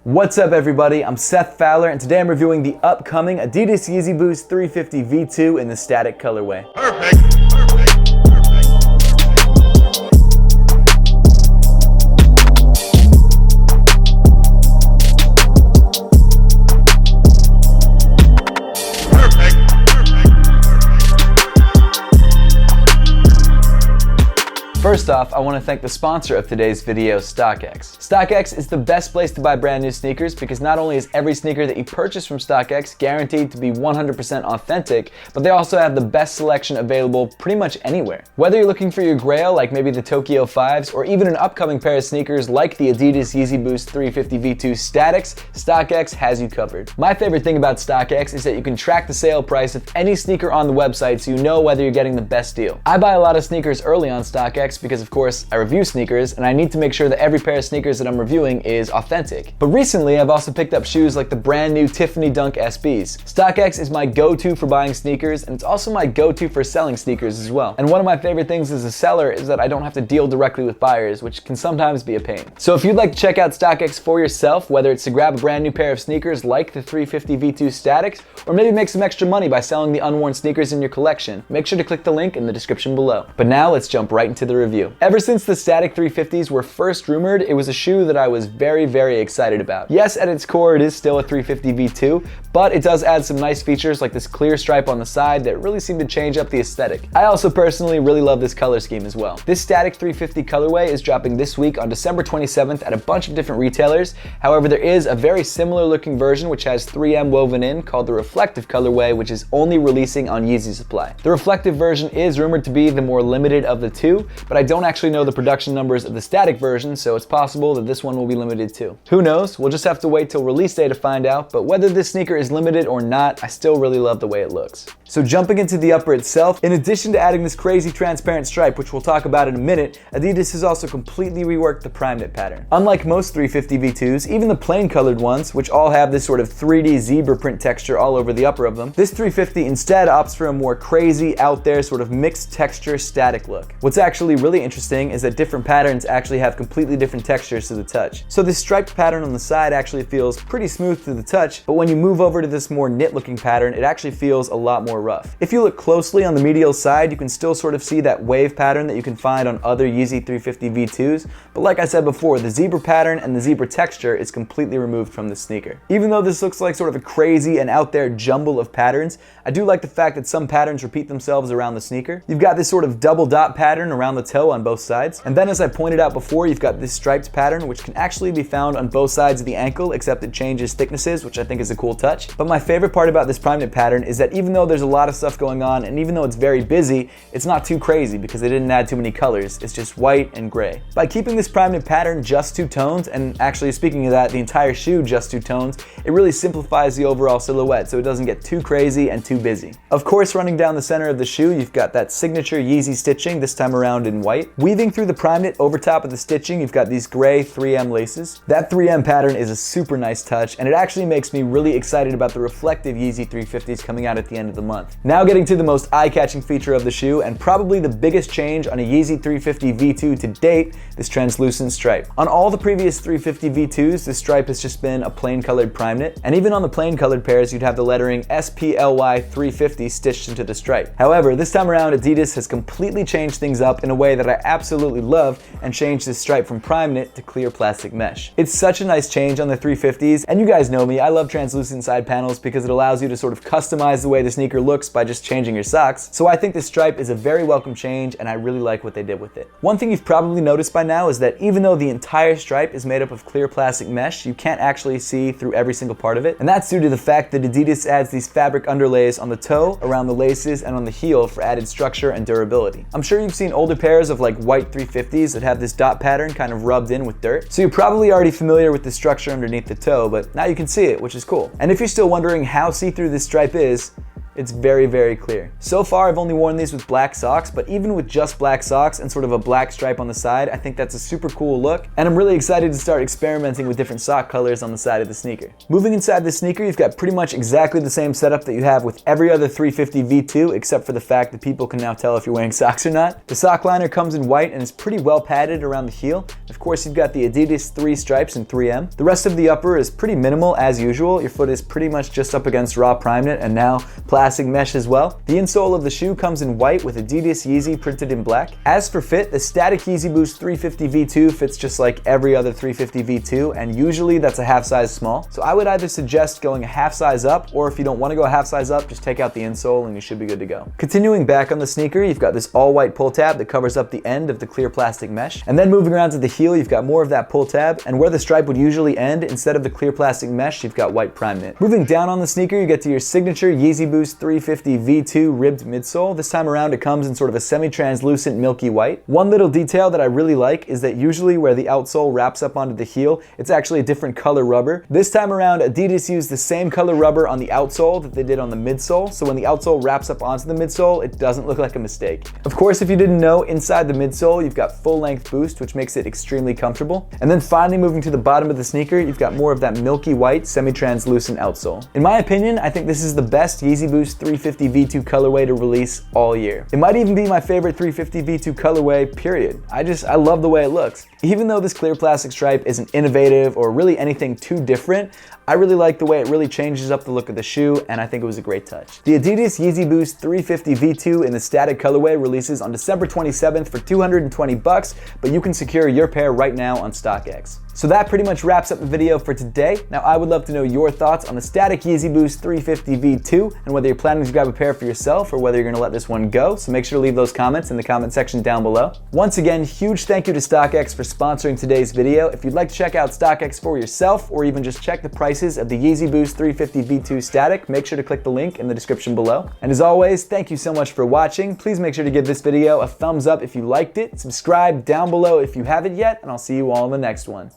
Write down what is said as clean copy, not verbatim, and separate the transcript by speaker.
Speaker 1: What's up everybody, I'm Seth Fowler and today I'm reviewing the upcoming Adidas Yeezy Boost 350 V2 in the static colorway.
Speaker 2: Perfect.
Speaker 1: First off, I want to thank the sponsor of today's video, StockX. StockX is the best place to buy brand new sneakers because not only is every sneaker that you purchase from StockX guaranteed to be 100% authentic, but they also have the best selection available pretty much anywhere. Whether you're looking for your grail, like maybe the Tokyo 5s, or even an upcoming pair of sneakers like the Adidas Yeezy Boost 350 V2 Statics, StockX has you covered. My favorite thing about StockX is that you can track the sale price of any sneaker on the website so you know whether you're getting the best deal. I buy a lot of sneakers early on StockX because of course I review sneakers and I need to make sure that every pair of sneakers that I'm reviewing is authentic. But recently I've also picked up shoes like the brand new Tiffany Dunk SBs. StockX is my go-to for buying sneakers and it's also my go-to for selling sneakers as well. And one of my favorite things as a seller is that I don't have to deal directly with buyers, which can sometimes be a pain. So if you'd like to check out StockX for yourself, whether it's to grab a brand new pair of sneakers like the 350 V2 Statics, or maybe make some extra money by selling the unworn sneakers in your collection, make sure to click the link in the description below. But now let's jump right into the review. Ever since the Static 350s were first rumored, it was a shoe that I was very excited about. Yes, at its core it is still a 350 V2, but it does add some nice features like this clear stripe on the side that really seem to change up the aesthetic. I also personally really love this color scheme as well. This Static 350 colorway is dropping this week on December 27th at a bunch of different retailers. However, there is a very similar looking version which has 3M woven in called the Reflective colorway, which is only releasing on Yeezy Supply. The Reflective version is rumored to be the more limited of the two, but I don't actually know the production numbers of the static version, so it's possible that this one will be limited too. Who knows? We'll just have to wait till release day to find out, but whether this sneaker is limited or not, I still really love the way it looks. So jumping into the upper itself, in addition to adding this crazy transparent stripe, which we'll talk about in a minute, Adidas has also completely reworked the prime knit pattern. Unlike most 350 V2s, even the plain colored ones, which all have this sort of 3D zebra print texture all over the upper of them, this 350 instead opts for a more crazy, out there sort of mixed texture static look. What's actually really interesting is that different patterns actually have completely different textures to the touch. So this striped pattern on the side actually feels pretty smooth to the touch, but when you move over to this more knit looking pattern, it actually feels a lot more rough. If you look closely on the medial side, you can still sort of see that wave pattern that you can find on other Yeezy 350 V2s, but like I said before, the zebra pattern and the zebra texture is completely removed from the sneaker. Even though this looks like sort of a crazy and out there jumble of patterns, I do like the fact that some patterns repeat themselves around the sneaker. You've got this sort of double dot pattern around the toe on both sides, and then as I pointed out before, you've got this striped pattern which can actually be found on both sides of the ankle, except it changes thicknesses, which I think is a cool touch. But my favorite part about this prime knit pattern is that even though there's a lot of stuff going on and even though it's very busy, it's not too crazy because they didn't add too many colors. It's just white and gray. By keeping this prime knit pattern just two tones, and actually speaking of that, the entire shoe just two tones, it really simplifies the overall silhouette so it doesn't get too crazy and too busy. Of course, running down the center of the shoe, you've got that signature Yeezy stitching, this time around in white. Weaving through the prime knit over top of the stitching, you've got these gray 3M laces. That 3M pattern is a super nice touch, and it actually makes me really excited about the reflective Yeezy 350s coming out at the end of the month. Now getting to the most eye-catching feature of the shoe, and probably the biggest change on a Yeezy 350 V2 to date, this translucent stripe. On all the previous 350 V2s, this stripe has just been a plain colored prime knit, and even on the plain colored pairs, you'd have the lettering SPLY 350 stitched into the stripe. However, this time around, Adidas has completely changed things up in a way that I absolutely love and changed this stripe from prime knit to clear plastic mesh. It's such a nice change on the 350s, and you guys know me, I love translucent side panels because it allows you to sort of customize the way the sneaker looks by just changing your socks. So I think this stripe is a very welcome change and I really like what they did with it. One thing you've probably noticed by now is that even though the entire stripe is made up of clear plastic mesh, you can't actually see through every single part of it. And that's due to the fact that Adidas adds these fabric underlays on the toe, around the laces, and on the heel for added structure and durability. I'm sure you've seen older pairs of like white 350s that have this dot pattern kind of rubbed in with dirt. So you're probably already familiar with the structure underneath the toe, but now you can see it, which is cool. And if you're still wondering how see-through this stripe is, It's very, very clear. So far, I've only worn these with black socks, but even with just black socks and sort of a black stripe on the side, I think that's a super cool look, and I'm really excited to start experimenting with different sock colors on the side of the sneaker. Moving inside the sneaker, you've got pretty much exactly the same setup that you have with every other 350 V2, except for the fact that people can now tell if you're wearing socks or not. The sock liner comes in white and is pretty well padded around the heel. Of course, you've got the Adidas 3 stripes in 3M. The rest of the upper is pretty minimal as usual. Your foot is pretty much just up against raw prime knit and now plastic mesh as well. The insole of the shoe comes in white with Adidas Yeezy printed in black. As for fit, the static Yeezy Boost 350 V2 fits just like every other 350 V2, and usually that's a half size small. So I would either suggest going a half size up, or if you don't want to go a half size up, just take out the insole and you should be good to go. Continuing back on the sneaker, you've got this all white pull tab that covers up the end of the clear plastic mesh. And then moving around to the heel, you've got more of that pull tab, and where the stripe would usually end, instead of the clear plastic mesh, you've got white prime knit. Moving down on the sneaker, you get to your signature Yeezy Boost 350 V2 ribbed midsole. This time around, it comes in sort of a semi-translucent milky white. One little detail that I really like is that usually where the outsole wraps up onto the heel, it's actually a different color rubber. This time around, Adidas used the same color rubber on the outsole that they did on the midsole, so when the outsole wraps up onto the midsole, it doesn't look like a mistake. Of course, if you didn't know, inside the midsole, you've got full-length boost, which makes it extremely comfortable. And then finally, moving to the bottom of the sneaker, you've got more of that milky white, semi-translucent outsole. In my opinion, I think this is the best Yeezy Boost 350 V2 colorway to release all year. It might even be my favorite 350 V2 colorway, period. I love the way it looks. Even though this clear plastic stripe isn't innovative or really anything too different, I really like the way it really changes up the look of the shoe, and I think it was a great touch. The Adidas Yeezy Boost 350 V2 in the static colorway releases on December 27th for $220, but you can secure your pair right now on StockX. So that pretty much wraps up the video for today. Now I would love to know your thoughts on the static Yeezy Boost 350 V2 and whether you're planning to grab a pair for yourself or whether you're gonna let this one go. So make sure to leave those comments in the comment section down below. Once again, huge thank you to StockX for sponsoring today's video. If you'd like to check out StockX for yourself or even just check the prices of the Yeezy Boost 350 V2 static, make sure to click the link in the description below. And as always, thank you so much for watching. Please make sure to give this video a thumbs up if you liked it, subscribe down below if you haven't yet, and I'll see you all in the next one.